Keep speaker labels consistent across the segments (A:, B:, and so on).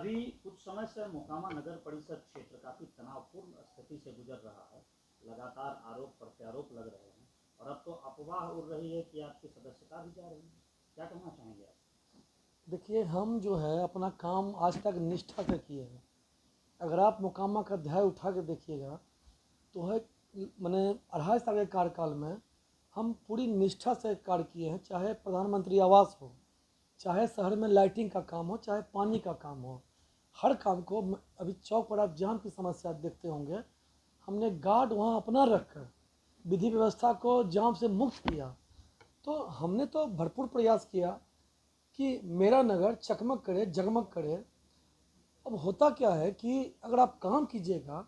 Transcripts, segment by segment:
A: अभी कुछ समय से मोकामा नगर परिषद क्षेत्र काफ़ी तनावपूर्ण स्थिति से गुजर रहा है। लगातार आरोप प्रत्यारोप लग रहे हैं और अब तो अफवाह उड़ रही है कि आपकी सदस्यता भी जा रही है। क्या कहना चाहेंगे आप?
B: देखिए, हम जो है अपना काम आज तक निष्ठा से किए हैं। अगर आप मोकामा का अध्याय उठा के देखिएगा तो है मैंने 2.5 साल के कार्यकाल में हम पूरी निष्ठा से कार्य किए हैं। चाहे प्रधानमंत्री आवास हो, चाहे शहर में लाइटिंग का काम हो, चाहे पानी का काम हो, हर काम को अभी चौक पर आप जाम की समस्या देखते होंगे, हमने गार्ड वहाँ अपना रख कर विधि व्यवस्था को जाम से मुक्त किया। तो हमने तो भरपूर प्रयास किया कि मेरा नगर चकमक करे, जगमग करे। अब होता क्या है कि अगर आप काम कीजिएगा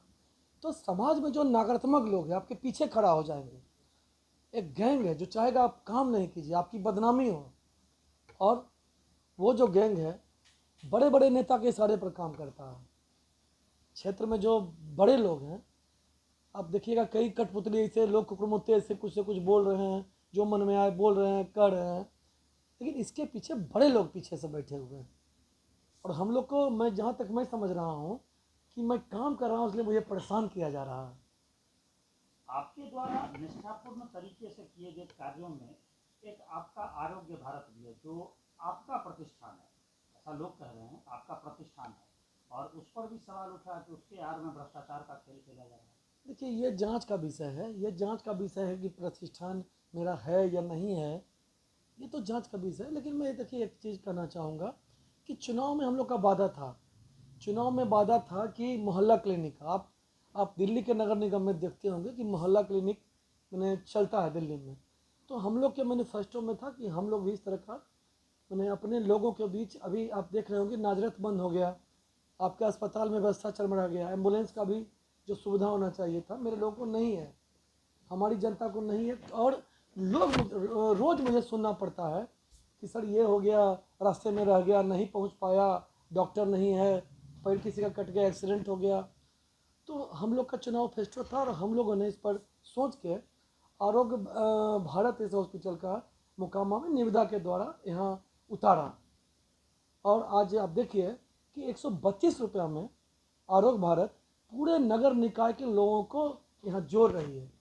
B: तो समाज में जो नकारात्मक लोग हैं आपके पीछे खड़ा हो जाएंगे। एक गैंग है जो चाहेगा आप काम नहीं कीजिए, आपकी बदनामी हो। और वो जो गैंग है बड़े बड़े नेता के इशारे पर काम करता है। क्षेत्र में जो बड़े लोग हैं, आप देखिएगा कई कठपुतली ऐसे लोग कुकुरमुत्ते से कुछ बोल रहे हैं, जो मन में आए बोल रहे हैं, कर रहे हैं, लेकिन इसके पीछे बड़े लोग पीछे से बैठे हुए हैं। और हम लोग को, मैं जहाँ तक मैं समझ रहा हूँ कि मैं काम कर रहा हूँ, इसलिए मुझे परेशान किया जा रहा है।
A: आपके द्वारा निष्ठापूर्ण तरीके से किए गए कार्यों में एक आपका आरोग्य भारत भी है, जो आपका प्रतिष्ठान है। ऐसा लोग कह रहे हैं, आपका प्रतिष्ठान है, और उस पर भी सवाल उठा कि उसके आड़ में भ्रष्टाचार का खेल खेला जा रहा है।
B: देखिए, ये जांच का विषय है, ये जांच का विषय है कि प्रतिष्ठान मेरा है या नहीं है, ये तो जांच का विषय है। लेकिन मैं देखिए एक चीज़ कहना चाहूँगा कि चुनाव में हम लोग का वादा था, चुनाव में वादा था कि मोहल्ला क्लिनिक, आप दिल्ली के नगर निगम में देखते होंगे कि मोहल्ला क्लिनिक मैंने चलता है दिल्ली में। तो हम लोग के मैनिफेस्टो में था कि हम लोग भी इस तरह का मैंने अपने लोगों के बीच, अभी आप देख रहे होंगे नाजरत बंद हो गया, आपके अस्पताल में व्यवस्था चरमरा गया, एम्बुलेंस का भी जो सुविधा होना चाहिए था मेरे लोगों को नहीं है, हमारी जनता को नहीं है। और लोग रोज़ मुझे सुनना पड़ता है कि सर ये हो गया, रास्ते में रह गया, नहीं पहुंच पाया, डॉक्टर नहीं है, पैर किसी का कट गया, एक्सीडेंट हो गया। तो हम लोग का चुनाव फेस्टो था और हम लोगों ने इस पर सोच के आरोग्य भारत इस हॉस्पिटल का मोकामा में निविदा के द्वारा यहाँ उतारा। और आज आप देखिए कि 132 रुपया में आरोग्य भारत पूरे नगर निकाय के लोगों को यहाँ जोड़ रही है।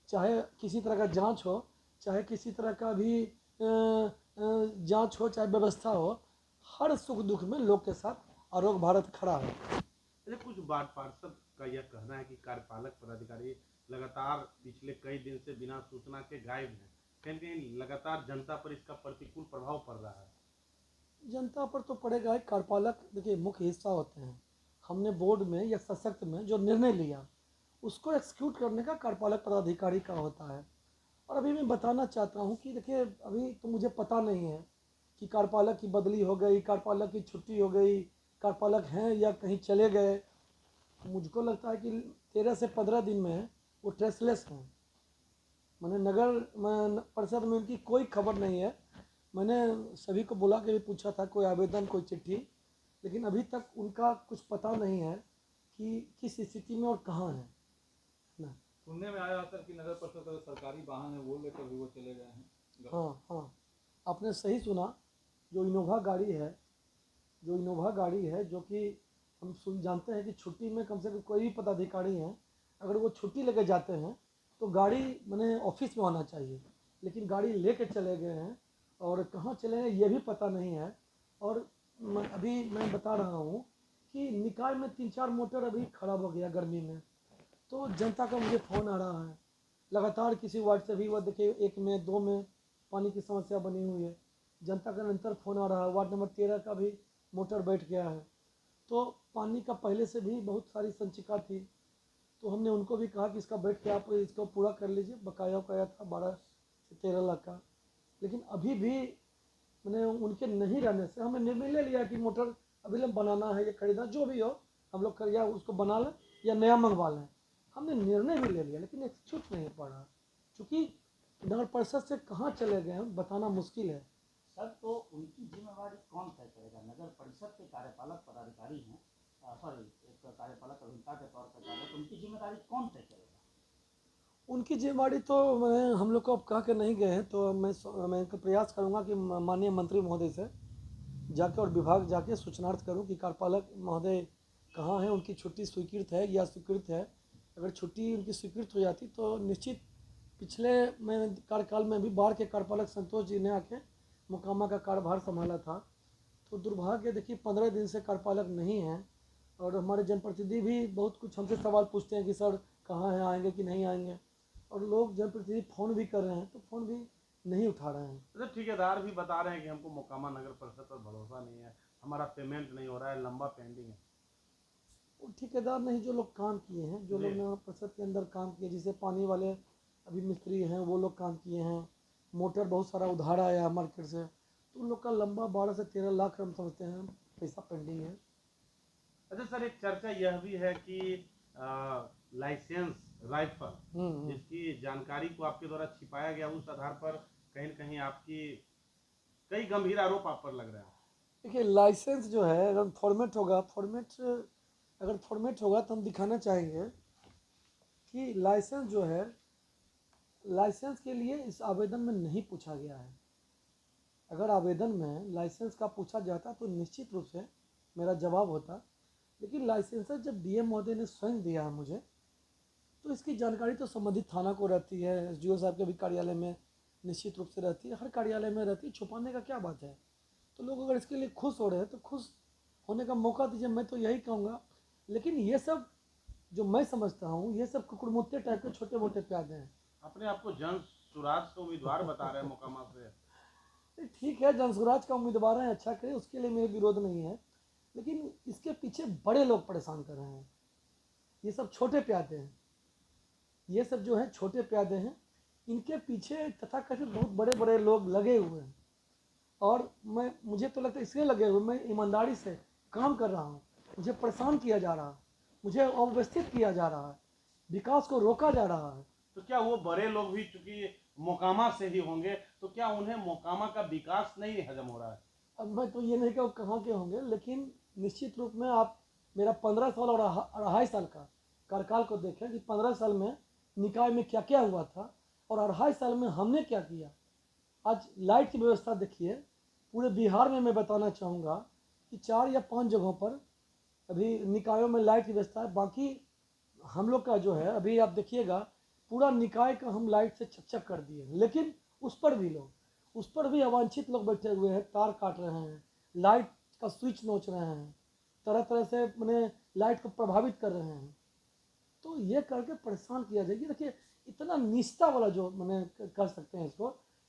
B: चाहे किसी तरह का जांच हो, चाहे किसी तरह का भी जांच हो, चाहे व्यवस्था हो, हर सुख दुख में लोग के साथ आरोग्य भारत खड़ा है।
C: जैसे कुछ वार्ड पार्षद का यह कहना है कि कार्यपालक पदाधिकारी लगातार पिछले कई दिन से बिना सूचना के गायब हैं, कहीं कहीं लगातार जनता पर इसका प्रतिकूल प्रभाव पड़ रहा है।
B: जनता पर तो पड़ेगा ही। कार्यपालक देखिए मुख्य हिस्सा होते हैं। हमने बोर्ड में या सशक्त में जो निर्णय लिया उसको एक्सिक्यूट करने का कार्यपालक पदाधिकारी का होता है। और अभी मैं बताना चाहता हूँ कि देखिए अभी तो मुझे पता नहीं है कि कार्यपालक की बदली हो गई, कार्यपालक की छुट्टी हो गई, कार्यपालक हैं या कहीं चले गए। मुझको लगता है कि 13 से 15 दिन में वो ट्रेसलेस हैं। मैंने नगर परिषद में उनकी कोई खबर नहीं है। मैंने सभी को बुला के भी पूछा था कोई आवेदन, कोई चिट्ठी, लेकिन अभी तक उनका कुछ पता नहीं है कि किस स्थिति में और कहाँ है ना।
D: सुनने में आया सर कि नगर परिषद का जो सरकारी वाहन है वो लेकर भी वो चले गए हैं।
B: हाँ हाँ, आपने सही सुना। जो इनोवा गाड़ी है, जो इनोवा गाड़ी है, जो कि हम सुन जानते हैं कि छुट्टी में कम से कम कोई भी पदाधिकारी हैं, अगर वो छुट्टी लेके जाते हैं तो गाड़ी मैंने ऑफिस में होना चाहिए, लेकिन गाड़ी लेके चले गए हैं और कहाँ चले हैं ये भी पता नहीं है। और अभी मैं बता रहा हूँ कि निकाय में 3-4 मोटर अभी खराब हो गया गर्मी में। तो जनता का मुझे फ़ोन आ रहा है लगातार, किसी वार्ड से भी, वो देखिए 1 में 2 में पानी की समस्या बनी हुई है। जनता का निरंतर फ़ोन आ रहा है। वार्ड नंबर 13 का भी मोटर बैठ गया है। तो पानी का पहले से भी बहुत सारी संचिका थी, तो हमने उनको भी कहा कि इसका बैठ के आप इसको पूरा कर लीजिए। बकाया उकाया था 12 से 13 लाख का, लेकिन अभी भी मैंने उनके नहीं रहने से हमने निर्णय ले लिया कि मोटर अभी बनाना है या खरीदना, जो भी हो हम लोग कर, या उसको बना लें या नया मंगवा लें। हमने निर्णय भी ले लिया, लेकिन एक्सिक्यूट नहीं पड़ रहा, चूँकि नगर परिषद से कहाँ चले गए हैं बताना मुश्किल है।
A: सर, तो उनकी जिम्मेवारी कौन तय करेगा? नगर परिषद के कार्यपालक पदाधिकारी हैं, सॉरी, एक कार्यपालक अभियंता के तौर पर कार्य, तो उनकी जिम्मेदारी कौन तय करेगा?
B: उनकी जिम्मेवारी तो हम लोग को अब कह के नहीं गए हैं, तो मैं प्रयास करूंगा कि माननीय मंत्री महोदय से जाके और विभाग जाके सूचनार्थ करूं कि कार्यपालक महोदय कहाँ हैं, उनकी छुट्टी स्वीकृत है या स्वीकृत है। अगर छुट्टी उनकी स्वीकृत हो जाती तो निश्चित पिछले मैं कार्यकाल में भी बाढ़ के कार्यपालक संतोष जी ने आके मोकामा का कार्यभार संभाला था। तो दुर्भाग्य देखिए 15 दिन से कार्यपालक नहीं हैं और हमारे जनप्रतिनिधि भी बहुत कुछ हमसे सवाल पूछते हैं कि सर कहाँ हैं, आएंगे कि नहीं आएंगे, और लोग जनप्रतिनिधि फ़ोन भी कर रहे हैं तो फ़ोन भी नहीं उठा रहे हैं।
C: तो ठेकेदार भी बता रहे हैं कि हमको मोकामा नगर परिषद पर भरोसा नहीं है, हमारा पेमेंट नहीं हो रहा है, लंबा पेंडिंग है।
B: वो ठेकेदार नहीं, जो लोग काम किए हैं, जो लोग नगर परिषद के अंदर काम किए, जैसे पानी वाले अभी मिस्त्री हैं वो लोग काम किए हैं, मोटर बहुत सारा उधार आया मार्केट से, तो उन लोग का लंबा 12 से 13 लाख हम समझते हैं पैसा पेंडिंग है।
C: अच्छा सर, एक चर्चा यह भी है कि लाइसेंस राइफल जिसकी जानकारी को आपके द्वारा छिपाया गया, उस आधार पर कहीं न कहीं आपकी कई गंभीर आरोप आप पर लग रहे हैं।
B: देखिए लाइसेंस जो है अगर फॉर्मेट होगा, अगर फॉर्मेट होगा तो हम दिखाना चाहेंगे कि लाइसेंस जो है, लाइसेंस के लिए इस आवेदन में नहीं पूछा गया है। अगर आवेदन में लाइसेंस का पूछा जाता तो निश्चित रूप से मेरा जवाब होता, लेकिन लाइसेंस जब डीएम महोदय ने स्वयं दिया है मुझे, तो इसकी जानकारी तो संबंधित थाना को रहती है, एसडीओ साहब के भी कार्यालय में निश्चित रूप से रहती है, हर कार्यालय में रहती है, छुपाने का क्या बात है। तो लोग अगर इसके लिए खुश हो रहे हैं तो खुश होने का मौका दीजिए, मैं तो यही कहूँगा। लेकिन ये सब जो मैं समझता हूँ ये सब कुकुरमुत्ते टाइप के छोटे मोटे प्यादे हैं।
C: अपने आपको जन सुराज का उम्मीदवार बता रहे हैं मोकामा से।
B: ठीक है, जनसुराज का उम्मीदवार है, अच्छा करे, उसके लिए मेरे विरोध नहीं है, लेकिन इसके पीछे बड़े लोग परेशान कर रहे हैं। ये सब छोटे प्यादे हैं, ये सब जो है छोटे प्यादे हैं, इनके पीछे तथाकथित बहुत बड़े बड़े लोग लगे हुए हैं। और मुझे तो लगता है इसलिए लगे हुए, मैं ईमानदारी से काम कर रहा हूँ, मुझे परेशान किया जा रहा है, मुझे अव्यवस्थित किया जा रहा है, विकास को रोका जा रहा है।
C: तो क्या वो बड़े लोग भी चूंकि मोकामा से ही होंगे, तो क्या उन्हें मोकामा का विकास नहीं हजम हो रहा है?
B: अब मैं तो ये नहीं कहूँ कहाँ के होंगे, लेकिन निश्चित रूप में आप मेरा 15 साल और 2.5 साल का कार्यकाल को देखें कि 15 साल में निकाय में क्या क्या हुआ था और 2.5 साल में हमने क्या किया। आज लाइट की व्यवस्था देखिए, पूरे बिहार में मैं बताना चाहूँगा कि 4 या 5 जगहों पर अभी निकायों में लाइट की व्यवस्था है। बाकी हम लोग का जो है अभी आप देखिएगा पूरा निकाय का हम लाइट से चकचक कर दिए, लेकिन उस पर भी अवांछित लोग बैठे हुए हैं, तार काट रहे हैं, लाइट का स्विच नोच रहे हैं, तरह तरह से मैंने लाइट को प्रभावित कर रहे हैं। तो ये करके परेशान किया जाएगी। देखिए इतना निष्ठा वाला जो मैंने कर सकते हैं इसको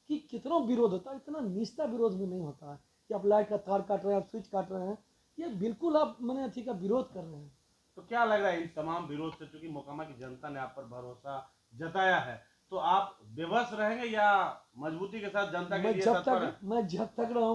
B: कि कितना विरोध होता है, इतना निष्ठा विरोध भी नहीं होता है कि आप लाइट का तार काट रहे हैं, आप स्विच काट रहे हैं, ये बिल्कुल आप मैंने अथी का विरोध कर रहे हैं।
C: तो क्या लग रहा है इन तमाम विरोध से, चूंकि मोकामा की जनता ने आप पर भरोसा जताया है, तो आप बेबस रहेंगे या मजबूती के साथ जनता के लिए तत्पर हैं?
B: मैं जब तक रहूँगा